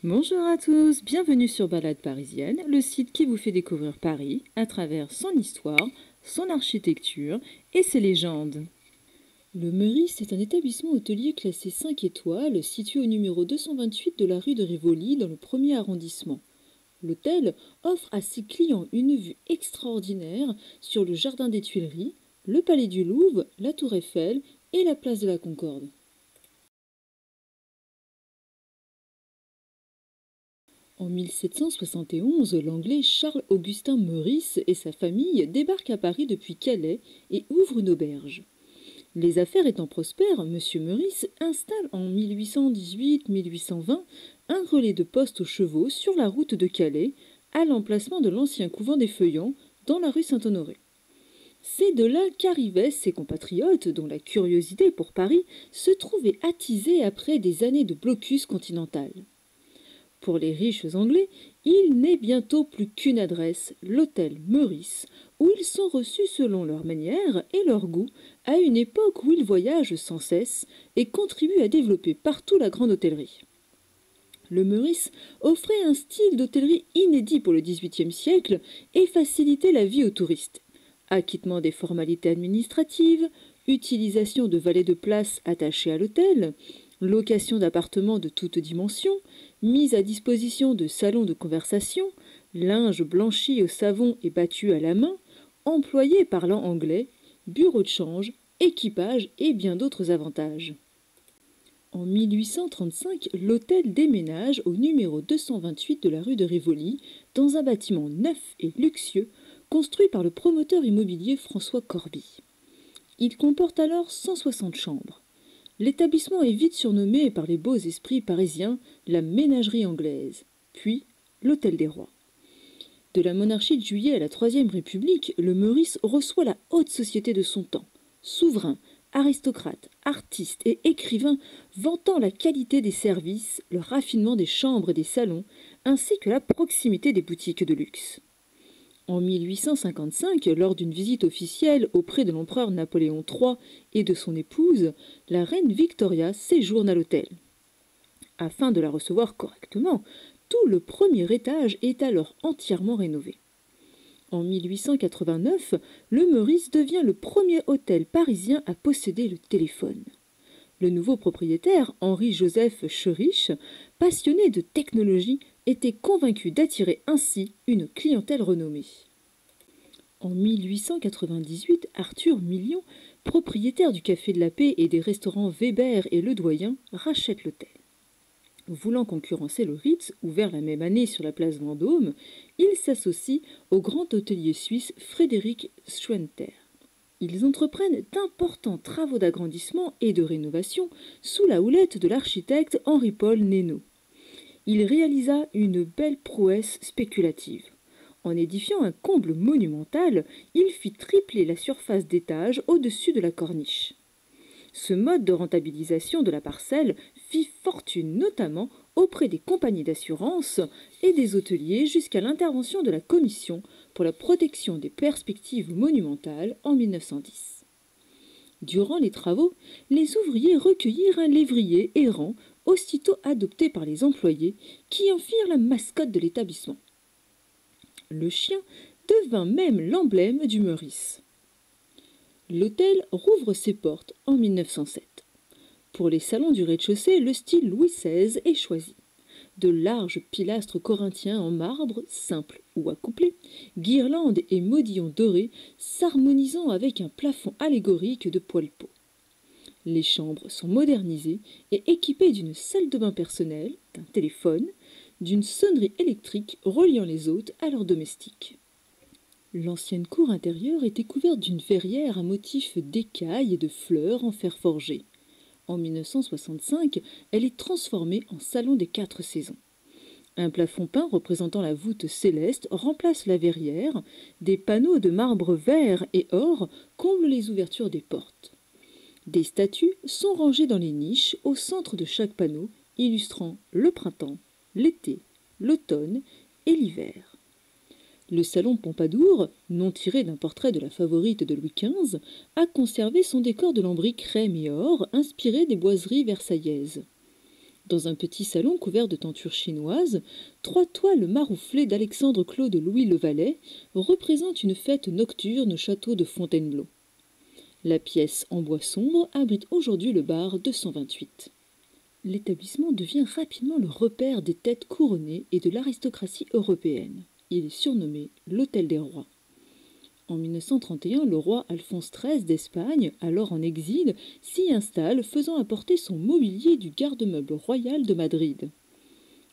Bonjour à tous, bienvenue sur Balade Parisienne, le site qui vous fait découvrir Paris à travers son histoire, son architecture et ses légendes. Le Meurice est un établissement hôtelier classé 5 étoiles situé au numéro 228 de la rue de Rivoli dans le 1er arrondissement. L'hôtel offre à ses clients une vue extraordinaire sur le jardin des Tuileries, le palais du Louvre, la tour Eiffel et la place de la Concorde. En 1771, l'Anglais Charles-Augustin Meurice et sa famille débarquent à Paris depuis Calais et ouvrent une auberge. Les affaires étant prospères, M. Meurice installe en 1818-1820 un relais de poste aux chevaux sur la route de Calais, à l'emplacement de l'ancien couvent des Feuillants, dans la rue Saint-Honoré. C'est de là qu'arrivaient ses compatriotes, dont la curiosité pour Paris se trouvait attisée après des années de blocus continental. Pour les riches Anglais, il n'est bientôt plus qu'une adresse, l'hôtel Meurice, où ils sont reçus selon leur manière et leur goût, à une époque où ils voyagent sans cesse et contribuent à développer partout la grande hôtellerie. Le Meurice offrait un style d'hôtellerie inédit pour le XVIIIe siècle et facilitait la vie aux touristes. Acquittement des formalités administratives, utilisation de valets de place attachés à l'hôtel, location d'appartements de toutes dimensions, mise à disposition de salons de conversation, linge blanchi au savon et battu à la main, employés parlant anglais, bureau de change, équipage et bien d'autres avantages. En 1835, l'hôtel déménage au numéro 228 de la rue de Rivoli, dans un bâtiment neuf et luxueux, construit par le promoteur immobilier François Corby. Il comporte alors 160 chambres. L'établissement est vite surnommé par les beaux esprits parisiens la ménagerie anglaise, puis l'hôtel des rois. De la monarchie de Juillet à la Troisième République, le Meurice reçoit la haute société de son temps, souverains, aristocrates, artistes et écrivains vantant la qualité des services, le raffinement des chambres et des salons, ainsi que la proximité des boutiques de luxe. En 1855, lors d'une visite officielle auprès de l'empereur Napoléon III et de son épouse, la reine Victoria séjourne à l'hôtel. Afin de la recevoir correctement, tout le premier étage est alors entièrement rénové. En 1889, le Meurice devient le premier hôtel parisien à posséder le téléphone. Le nouveau propriétaire, Henri-Joseph Scherisch, passionné de technologie, était convaincu d'attirer ainsi une clientèle renommée. En 1898, Arthur Million, propriétaire du Café de la Paix et des restaurants Weber et Le Doyen, rachète l'hôtel. Voulant concurrencer le Ritz, ouvert la même année sur la place Vendôme, il s'associe au grand hôtelier suisse Frédéric Schwenter. Ils entreprennent d'importants travaux d'agrandissement et de rénovation sous la houlette de l'architecte Henri-Paul Nénaud. Il réalisa une belle prouesse spéculative. En édifiant un comble monumental, il fit tripler la surface d'étage au-dessus de la corniche. Ce mode de rentabilisation de la parcelle fit fortune notamment auprès des compagnies d'assurance et des hôteliers jusqu'à l'intervention de la Commission pour la protection des perspectives monumentales en 1910. Durant les travaux, les ouvriers recueillirent un lévrier errant, aussitôt adopté par les employés, qui en firent la mascotte de l'établissement. Le chien devint même l'emblème du Meurice. L'hôtel rouvre ses portes en 1907. Pour les salons du rez-de-chaussée, le style Louis XVI est choisi. De larges pilastres corinthiens en marbre, simples ou accouplés, guirlandes et modillons dorés s'harmonisant avec un plafond allégorique de poêle-peau. Les chambres sont modernisées et équipées d'une salle de bain personnelle, d'un téléphone, d'une sonnerie électrique reliant les hôtes à leurs domestiques. L'ancienne cour intérieure était couverte d'une verrière à motifs d'écailles et de fleurs en fer forgé. En 1965, elle est transformée en salon des 4 saisons. Un plafond peint représentant la voûte céleste remplace la verrière, des panneaux de marbre vert et or comblent les ouvertures des portes. Des statues sont rangées dans les niches au centre de chaque panneau, illustrant le printemps, l'été, l'automne et l'hiver. Le salon Pompadour, non tiré d'un portrait de la favorite de Louis XV, a conservé son décor de lambris crème et or inspiré des boiseries versaillaises. Dans un petit salon couvert de tentures chinoises, 3 toiles marouflées d'Alexandre-Claude Louis Le Valais représentent une fête nocturne au château de Fontainebleau. La pièce en bois sombre abrite aujourd'hui le bar 228. L'établissement devient rapidement le repère des têtes couronnées et de l'aristocratie européenne. Il est surnommé l'Hôtel des Rois. En 1931, le roi Alphonse XIII d'Espagne, alors en exil, s'y installe, faisant apporter son mobilier du garde-meuble royal de Madrid.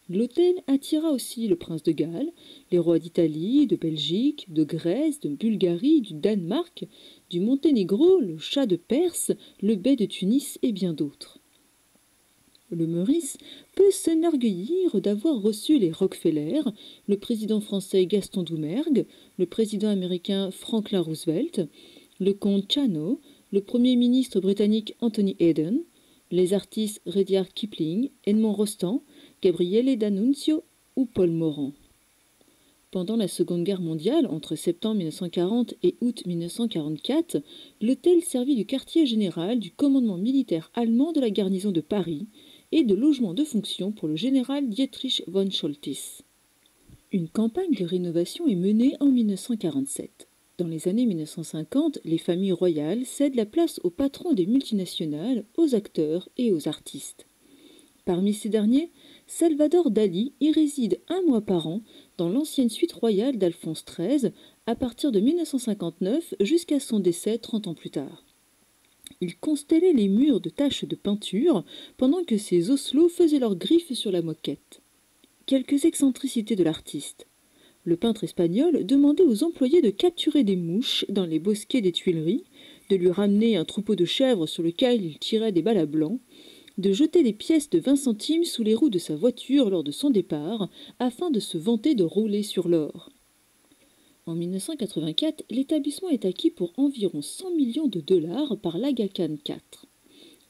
L'hôtel attira aussi le prince de Galles, les rois d'Italie, de Belgique, de Grèce, de Bulgarie, du Danemark, du Monténégro, le Shah de Perse, le bey de Tunis et bien d'autres. Le Meurice peut s'enorgueillir d'avoir reçu les Rockefeller, le président français Gaston Doumergue, le président américain Franklin Roosevelt, le comte Chano, le premier ministre britannique Anthony Eden, les artistes Rudyard Kipling, Edmond Rostand, Gabriele D'Annunzio ou Paul Morand. Pendant la Seconde Guerre mondiale, entre septembre 1940 et août 1944, l'hôtel servit du quartier général du commandement militaire allemand de la garnison de Paris et de logement de fonction pour le général Dietrich von Choltitz. Une campagne de rénovation est menée en 1947. Dans les années 1950, les familles royales cèdent la place aux patrons des multinationales, aux acteurs et aux artistes. Parmi ces derniers, Salvador Dali y réside 1 mois par an dans l'ancienne suite royale d'Alphonse XIII à partir de 1959 jusqu'à son décès 30 ans plus tard. Il constellait les murs de taches de peinture pendant que ses osselots faisaient leurs griffes sur la moquette. Quelques excentricités de l'artiste. Le peintre espagnol demandait aux employés de capturer des mouches dans les bosquets des Tuileries, de lui ramener un troupeau de chèvres sur lequel il tirait des balles à blanc, de jeter des pièces de 20 centimes sous les roues de sa voiture lors de son départ, afin de se vanter de rouler sur l'or. En 1984, l'établissement est acquis pour environ 100 millions de dollars par l'Aga Khan IV.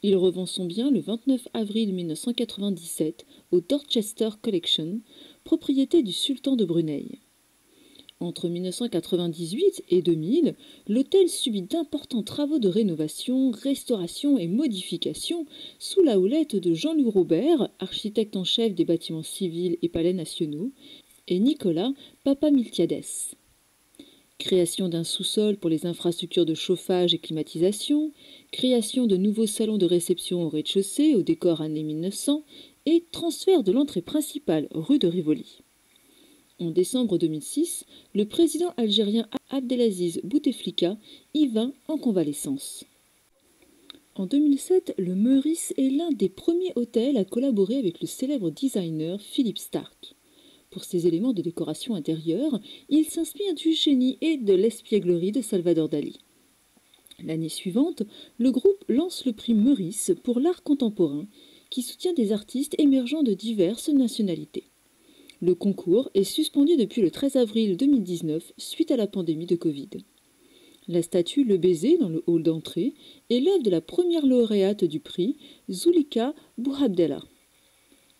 Il revend son bien le 29 avril 1997 au Dorchester Collection, propriété du sultan de Brunei. Entre 1998 et 2000, l'hôtel subit d'importants travaux de rénovation, restauration et modification sous la houlette de Jean-Louis Robert, architecte en chef des bâtiments civils et palais nationaux, et Nicolas Papamiltiades. Création d'un sous-sol pour les infrastructures de chauffage et climatisation, création de nouveaux salons de réception au rez-de-chaussée au décor années 1900 et transfert de l'entrée principale rue de Rivoli. En décembre 2006, le président algérien Abdelaziz Bouteflika y vint en convalescence. En 2007, le Meurice est l'un des premiers hôtels à collaborer avec le célèbre designer Philippe Starck. Pour ses éléments de décoration intérieure, il s'inspire du génie et de l'espièglerie de Salvador Dali. L'année suivante, le groupe lance le prix Meurice pour l'art contemporain, qui soutient des artistes émergeant de diverses nationalités. Le concours est suspendu depuis le 13 avril 2019 suite à la pandémie de Covid. La statue Le Baiser dans le hall d'entrée est l'œuvre de la première lauréate du prix, Zulika Bouhabdella.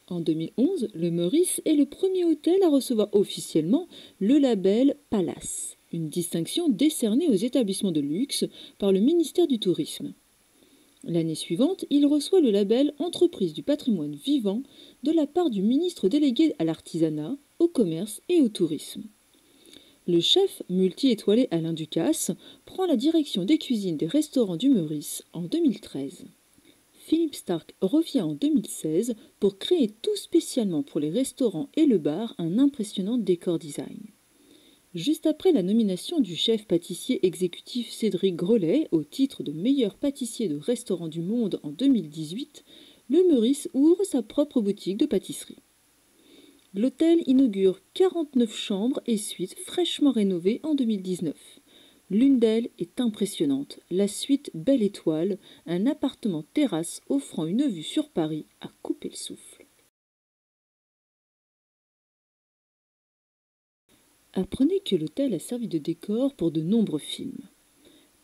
En 2011, le Meurice est le premier hôtel à recevoir officiellement le label Palace, une distinction décernée aux établissements de luxe par le ministère du Tourisme. L'année suivante, il reçoit le label Entreprise du patrimoine vivant de la part du ministre délégué à l'artisanat, au commerce et au tourisme. Le chef multi-étoilé Alain Ducasse prend la direction des cuisines des restaurants du Meurice en 2013. Philippe Starck revient en 2016 pour créer tout spécialement pour les restaurants et le bar un impressionnant décor design. Juste après la nomination du chef pâtissier exécutif Cédric Grolet au titre de meilleur pâtissier de restaurant du monde en 2018, le Meurice ouvre sa propre boutique de pâtisserie. L'hôtel inaugure 49 chambres et suites fraîchement rénovées en 2019. L'une d'elles est impressionnante, la suite Belle Étoile, un appartement terrasse offrant une vue sur Paris à couper le souffle. Apprenez que l'hôtel a servi de décor pour de nombreux films.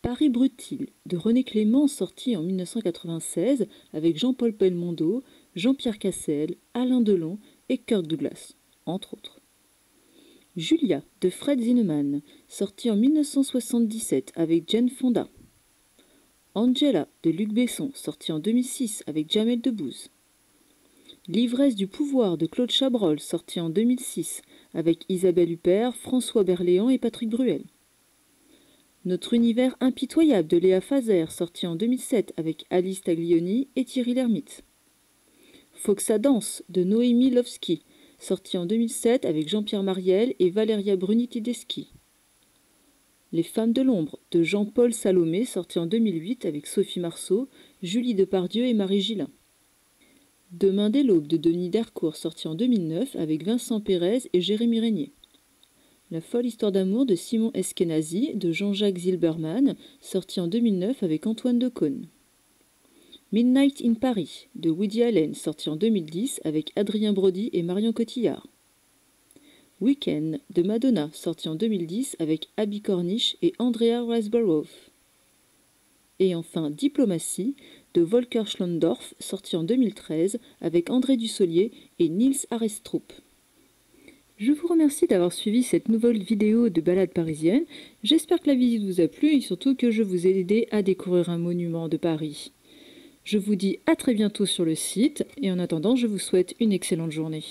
Paris Brutil de René Clément sorti en 1996 avec Jean-Paul Belmondo, Jean-Pierre Cassel, Alain Delon et Kirk Douglas, entre autres. Julia de Fred Zinnemann, sorti en 1977 avec Jane Fonda. Angela de Luc Besson, sorti en 2006 avec Jamel Debbouze. L'ivresse du pouvoir de Claude Chabrol, sorti en 2006, avec Isabelle Huppert, François Berléand et Patrick Bruel. Notre univers impitoyable de Léa Fazer, sorti en 2007, avec Alice Taglioni et Thierry Lhermitte. Foxa Danse de Noémie Lovski, sorti en 2007 avec Jean-Pierre Mariel et Valeria Bruni-Tedeschi. Les femmes de l'ombre de Jean-Paul Salomé, sorti en 2008 avec Sophie Marceau, Julie Depardieu et Marie Gillin. Demain dès l'aube de Denis Dercourt, sorti en 2009 avec Vincent Pérez et Jérémy Régnier. La folle histoire d'amour de Simon Eskenazi de Jean-Jacques Zilberman, sorti en 2009 avec Antoine Decaune. Midnight in Paris de Woody Allen, sorti en 2010 avec Adrien Brody et Marion Cotillard. Weekend de Madonna, sorti en 2010 avec Abby Cornish et Andrea Riseborough. Et enfin Diplomatie de Volker Schlondorf, sorti en 2013 avec André Dussolier et Niels Arestrup. Je vous remercie d'avoir suivi cette nouvelle vidéo de balade parisienne. J'espère que la visite vous a plu et surtout que je vous ai aidé à découvrir un monument de Paris. Je vous dis à très bientôt sur le site et en attendant, je vous souhaite une excellente journée.